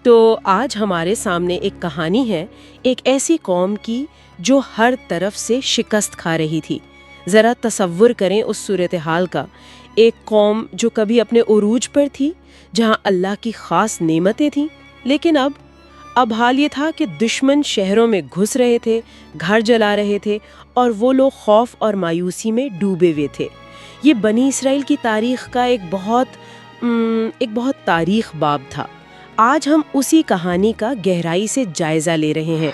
تو آج ہمارے سامنے ایک کہانی ہے ایک ایسی قوم کی جو ہر طرف سے شکست کھا رہی تھی۔ ذرا تصور کریں اس صورتحال کا، ایک قوم جو کبھی اپنے عروج پر تھی، جہاں اللہ کی خاص نعمتیں تھیں، لیکن اب حال یہ تھا کہ دشمن شہروں میں گھس رہے تھے، گھر جلا رہے تھے، اور وہ لوگ خوف اور مایوسی میں ڈوبے ہوئے تھے۔ یہ بنی اسرائیل کی تاریخ کا ایک بہت تاریخ باب تھا۔ آج ہم اسی کہانی کا گہرائی سے جائزہ لے رہے ہیں،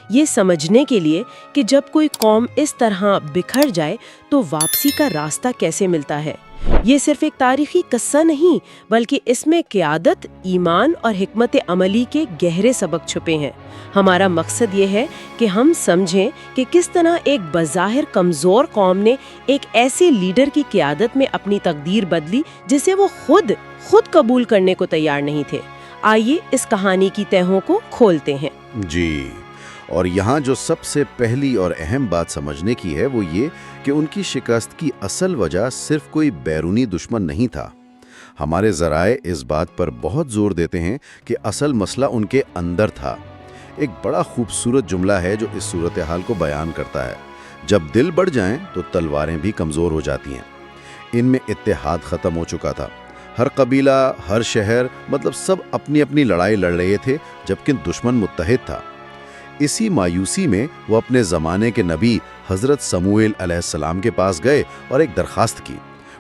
یہ سمجھنے کے لیے کہ جب کوئی قوم اس طرح بکھر جائے تو واپسی کا راستہ کیسے ملتا ہے۔ یہ صرف ایک تاریخی قصہ نہیں، بلکہ اس میں قیادت، ایمان اور حکمت عملی کے گہرے سبق چھپے ہیں۔ ہمارا مقصد یہ ہے کہ ہم سمجھیں کہ کس طرح ایک بظاہر کمزور قوم نے ایک ایسے لیڈر کی قیادت میں اپنی تقدیر بدلی جسے وہ خود قبول کرنے کو تیار نہیں تھے۔ آئیے اس کہانی کی تہوں کو کھولتے ہیں۔ جی، اور یہاں جو سب سے پہلی اور اہم بات سمجھنے کی ہے وہ یہ کہ ان کی شکست کی اصل وجہ صرف کوئی بیرونی دشمن نہیں تھا۔ ہمارے ذرائع اس بات پر بہت زور دیتے ہیں کہ اصل مسئلہ ان کے اندر تھا۔ ایک بڑا خوبصورت جملہ ہے جو اس صورتحال کو بیان کرتا ہے: جب دل بڑھ جائیں تو تلواریں بھی کمزور ہو جاتی ہیں۔ ان میں اتحاد ختم ہو چکا تھا۔ ہر قبیلہ، ہر شہر، سب اپنی اپنی لڑائی لڑ رہے تھے، جبکہ دشمن متحد تھا۔ اسی مایوسی میں وہ اپنے زمانے کے نبی حضرت سموئیل علیہ السلام کے پاس گئے اور ایک درخواست کی۔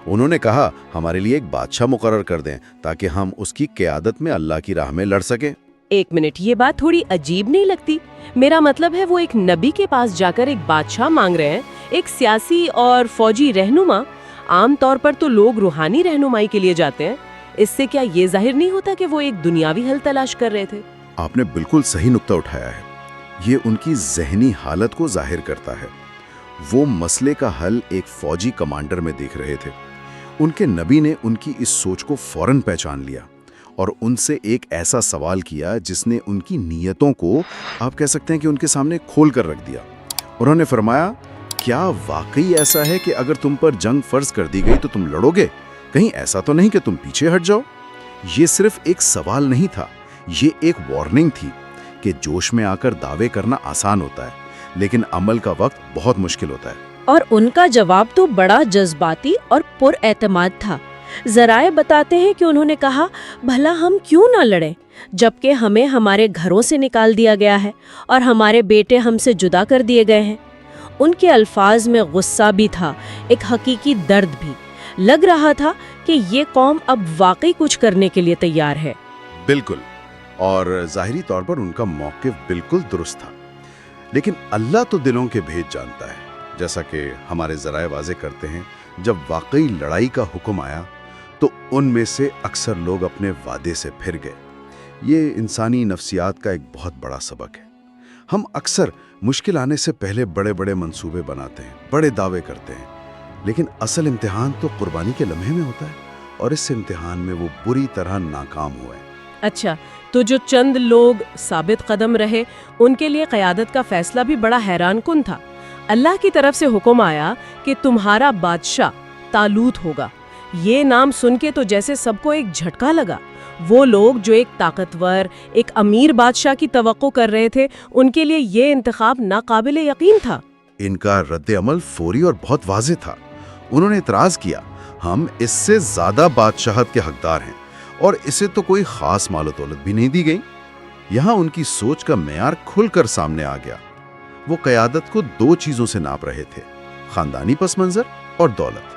انہوں نے کہا، ہمارے لیے ایک بادشاہ مقرر کر دیں تاکہ ہم اس کی قیادت میں اللہ کی راہ میں لڑ سکیں۔ ایک منٹ، یہ بات تھوڑی عجیب نہیں لگتی؟ میرا مطلب ہے وہ ایک نبی کے پاس جا کر ایک بادشاہ مانگ رہے ہیں، ایک سیاسی اور فوجی رہنما۔ عام طور پر تو لوگ روحانی رہنمائی کے لیے جاتے ہیں۔ اس سے کیا یہ ظاہر نہیں ہوتا کہ وہ ایک دنیاوی حل تلاش کر رہے تھے؟ آپ نے بالکل صحیح نقطہ اٹھایا ہے۔ یہ ان کی ذہنی حالت کو ظاہر کرتا ہے۔ وہ مسئلے کا حل ایک فوجی کمانڈر میں دیکھ رہے تھے۔ ان کے نبی نے ان کی اس سوچ کو فوراً پہچان لیا اور ان سے ایک ایسا سوال کیا جس نے ان کی نیتوں کو، آپ کہہ سکتے ہیں کہ ان کے سامنے کھول کر رکھ دیا۔ انہوں نے فرمایا، کیا واقعی ایسا ہے کہ اگر تم پر جنگ فرض کر دی گئی تو تم لڑو گے؟ کہیں ایسا تو نہیں کہ تم پیچھے ہٹ جاؤ؟ یہ صرف ایک سوال نہیں تھا، یہ ایک وارننگ تھی کہ جوش میں آ کر دعوے کرنا آسان ہوتا ہے، لیکن عمل کا وقت بہت مشکل ہوتا ہے۔ اور ان کا جواب تو بڑا جذباتی اور پر اعتماد تھا۔ ذرائع بتاتے ہیں کہ انہوں نے کہا، بھلا ہم کیوں نہ لڑیں جبکہ ہمیں ہمارے گھروں سے نکال دیا گیا ہے اور ہمارے بیٹے ہم سے جدا کر دیے گئے ہیں۔ ان کے الفاظ میں غصہ بھی تھا، ایک حقیقی درد بھی۔ لگ رہا تھا کہ یہ قوم اب واقعی کچھ کرنے کے لیے تیار ہے۔ بالکل، اور ظاہری طور پر ان کا موقف بالکل درست تھا، لیکن اللہ تو دلوں کے بھید جانتا ہے۔ جیسا کہ ہمارے ذرائع واضح کرتے ہیں، جب واقعی لڑائی کا حکم آیا تو ان میں سے اکثر لوگ اپنے وعدے سے پھر گئے۔ یہ انسانی نفسیات کا ایک بہت بڑا سبق ہے۔ ہم اکثر مشکل آنے سے پہلے بڑے بڑے منصوبے بناتے ہیں، بڑے دعوے کرتے ہیں، لیکن اصل امتحان تو قربانی کے لمحے میں ہوتا ہے، اور اس امتحان میں وہ بری طرح ناکام ہوئے۔ اچھا، تو جو چند لوگ ثابت قدم رہے، ان کے لیے قیادت کا فیصلہ بھی بڑا حیران کن تھا۔ اللہ کی طرف سے حکم آیا کہ تمہارا بادشاہ طالوت ہوگا۔ یہ نام سن کے تو جیسے سب کو ایک جھٹکا لگا۔ وہ لوگ جو ایک طاقتور، ایک امیر بادشاہ کی توقع کر رہے تھے، ان کے لیے یہ انتخاب ناقابل یقین تھا۔ ان کا رد عمل فوری اور بہت واضح تھا۔ انہوں نے اعتراض کیا، ہم اس سے زیادہ بادشاہت کے حقدار ہیں، اور اسے تو کوئی خاص مال و دولت بھی نہیں دی گئی۔ یہاں ان کی سوچ کا معیار کھل کر سامنے آ گیا۔ وہ قیادت کو دو چیزوں سے ناپ رہے تھے: خاندانی پس منظر اور دولت۔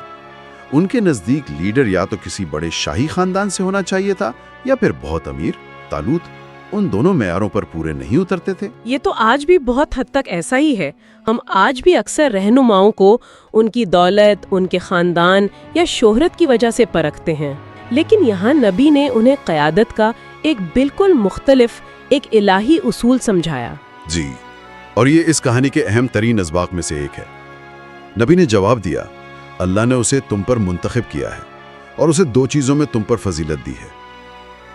ان کے نزدیک لیڈر یا تو کسی بڑے شاہی خاندان سے ہونا چاہیے تھا یا پھر بہت امیر۔ طالوت ان دونوں معیاروں پر پورے نہیں اترتے تھے۔ یہ تو آج بھی بہت حد تک ایسا ہی ہے۔ ہم آج بھی اکثر رہنماؤں کو ان کی دولت، ان کے خاندان یا شہرت کی وجہ سے پرکھتے ہیں، لیکن یہاں نبی نے انہیں قیادت کا ایک بالکل مختلف، ایک الہی اصول سمجھایا۔ جی، اور یہ اس کہانی کے اہم ترین اسباق میں سے ایک ہے۔ نبی نے جواب دیا، اللہ نے اسے تم پر منتخب کیا ہے اور اسے دو چیزوں میں تم پر فضیلت دی ہے: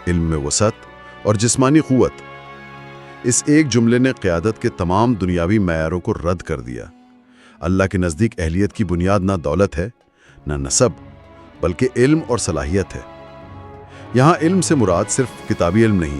علم میں وسعت اور جسمانی قوت۔ اس ایک جملے نے قیادت کے تمام دنیاوی معیاروں کو رد کر دیا۔ اللہ کے نزدیک اہلیت کی بنیاد نہ دولت ہے، نہ نسب، بلکہ علم اور صلاحیت ہے۔ یہاں علم سے مراد صرف کتابی علم نہیں،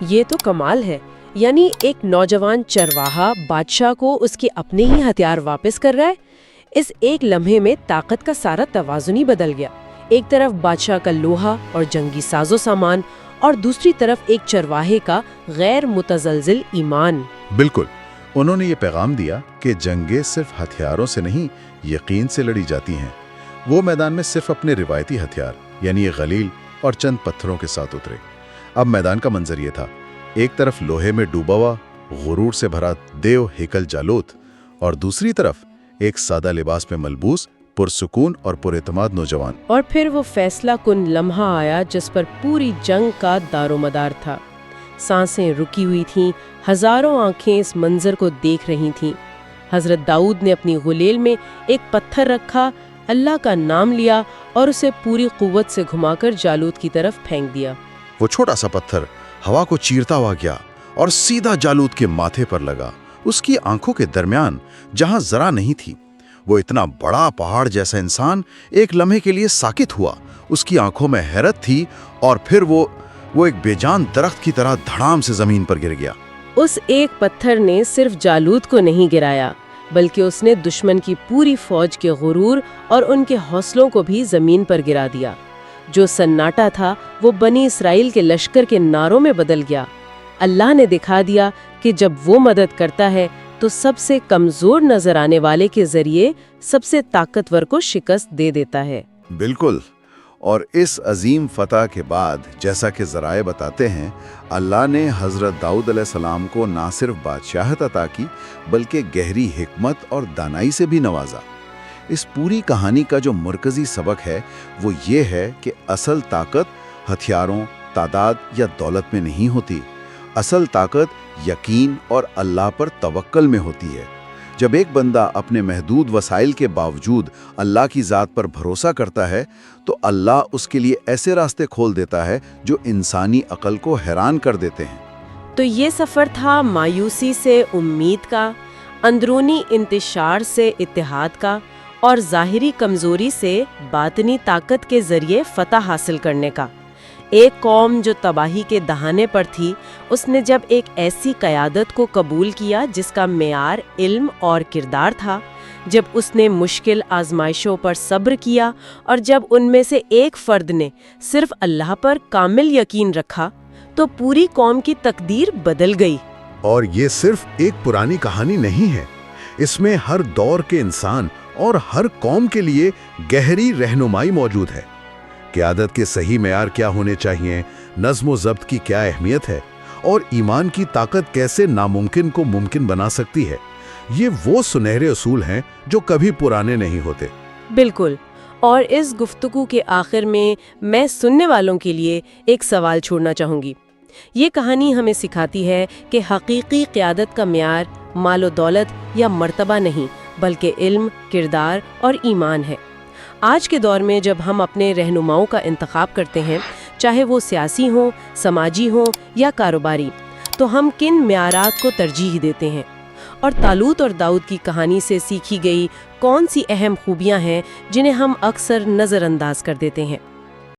یہ تو کمال ہے، یعنی ایک نوجوان چرواہا بادشاہ کو اس کے اپنے ہی ہتھیار واپس کر رہا ہے۔ اس ایک لمحے میں طاقت کا سارا توازن ہی بدل گیا۔ ایک طرف بادشاہ کا لوہا اور جنگی ساز و سامان، اور دوسری طرف ایک چرواہے کا غیر متزلزل ایمان۔ بالکل، انہوں نے یہ پیغام دیا کہ جنگیں صرف ہتھیاروں سے نہیں، یقین سے لڑی جاتی ہیں۔ وہ میدان میں صرف اپنے روایتی ہتھیار یعنی یہ غلیل اور چند پتھروں کے ساتھ اترے۔ اب میدان کا منظر یہ تھا، ایک طرف لوہے میں ڈوبا ہوا غرور سے بھرا دیو ہیکل جالوت، اور دوسری طرف ایک سادہ لباس میں ملبوس پرسکون اور پراعتماد نوجوان۔ اور پھر وہ فیصلہ کن لمحہ آیا جس پر پوری جنگ کا دار و مدار تھا۔ سانسیں رکی ہوئی تھیں، ہزاروں آنکھیں اس منظر کو دیکھ رہی تھیں۔ حضرت داؤد نے اپنی غلیل میں ایک پتھر رکھا، اللہ کا نام لیا اور اسے پوری قوت سے گھما کر جالوت کی طرف پھینک دیا۔ وہ چھوٹا سا پتھر ہوا کو چیرتا ہوا گیا اور سیدھا جالوت کے ماتھے پر لگا، اس کی آنکھوں کے درمیان جہاں ذرا نہیں تھی۔ وہ اتنا بڑا پہاڑ جیسا انسان ایک لمحے کے لیے ساکت ہوا، اس کی آنکھوں میں حیرت تھی، اور پھر وہ ایک بے جان درخت کی طرح دھڑام سے زمین پر گر گیا۔ اس ایک پتھر نے صرف جالوت کو نہیں گرایا، بلکہ اس نے دشمن کی پوری فوج کے غرور اور ان کے حوصلوں کو بھی زمین پر گرا دیا۔ جو سناٹا تھا وہ بنی اسرائیل کے لشکر کے نعروں میں بدل گیا۔ اللہ نے دکھا دیا کہ جب وہ مدد کرتا ہے تو سب سے کمزور نظر آنے والے کے ذریعے سب سے طاقتور کو شکست دے دیتا ہے۔ بالکل، اور اس عظیم فتح کے بعد جیسا کہ ذرائع بتاتے ہیں، اللہ نے حضرت داؤد علیہ السلام کو نہ صرف بادشاہت عطا کی بلکہ گہری حکمت اور دانائی سے بھی نوازا۔ اس پوری کہانی کا جو مرکزی سبق ہے وہ یہ ہے کہ اصل طاقت ہتھیاروں، تعداد یا دولت میں نہیں ہوتی، اصل طاقت یقین اور اللہ پر توکل میں ہوتی ہے۔ جب ایک بندہ اپنے محدود وسائل کے باوجود اللہ کی ذات پر بھروسہ کرتا ہے تو اللہ اس کے لیے ایسے راستے کھول دیتا ہے جو انسانی عقل کو حیران کر دیتے ہیں۔ تو یہ سفر تھا مایوسی سے امید کا، اندرونی انتشار سے اتحاد کا، اور ظاہری کمزوری سے باطنی طاقت کے ذریعے فتح حاصل کرنے کا۔ ایک قوم جو تباہی کے دہانے پر تھی، اس نے جب ایک ایسی قیادت کو قبول کیا جس کا معیار علم اور کردار تھا، جب اس نے مشکل آزمائشوں پر صبر کیا، اور جب ان میں سے ایک فرد نے صرف اللہ پر کامل یقین رکھا، تو پوری قوم کی تقدیر بدل گئی۔ اور یہ صرف ایک پرانی کہانی نہیں ہے، اس میں ہر دور کے انسان اور ہر قوم کے لیے گہری رہنمائی موجود ہے۔ قیادت کے صحیح معیار کیا ہونے چاہیے، نظم و ضبط کی کیا اہمیت ہے، اور ایمان کی طاقت کیسے ناممکن کو ممکن بنا سکتی ہے، یہ وہ سنہرے اصول ہیں جو کبھی پرانے نہیں ہوتے۔ بالکل، اور اس گفتگو کے آخر میں سننے والوں کے لیے ایک سوال چھوڑنا چاہوں گی۔ یہ کہانی ہمیں سکھاتی ہے کہ حقیقی قیادت کا معیار مال و دولت یا مرتبہ نہیں، بلکہ علم، کردار اور ایمان ہے۔ آج کے دور میں جب ہم اپنے رہنماؤں کا انتخاب کرتے ہیں، چاہے وہ سیاسی ہوں، سماجی ہوں یا کاروباری، تو ہم کن معیارات کو ترجیح دیتے ہیں؟ اور طالوت اور داؤد کی کہانی سے سیکھی گئی کون سی اہم خوبیاں ہیں جنہیں ہم اکثر نظر انداز کر دیتے ہیں؟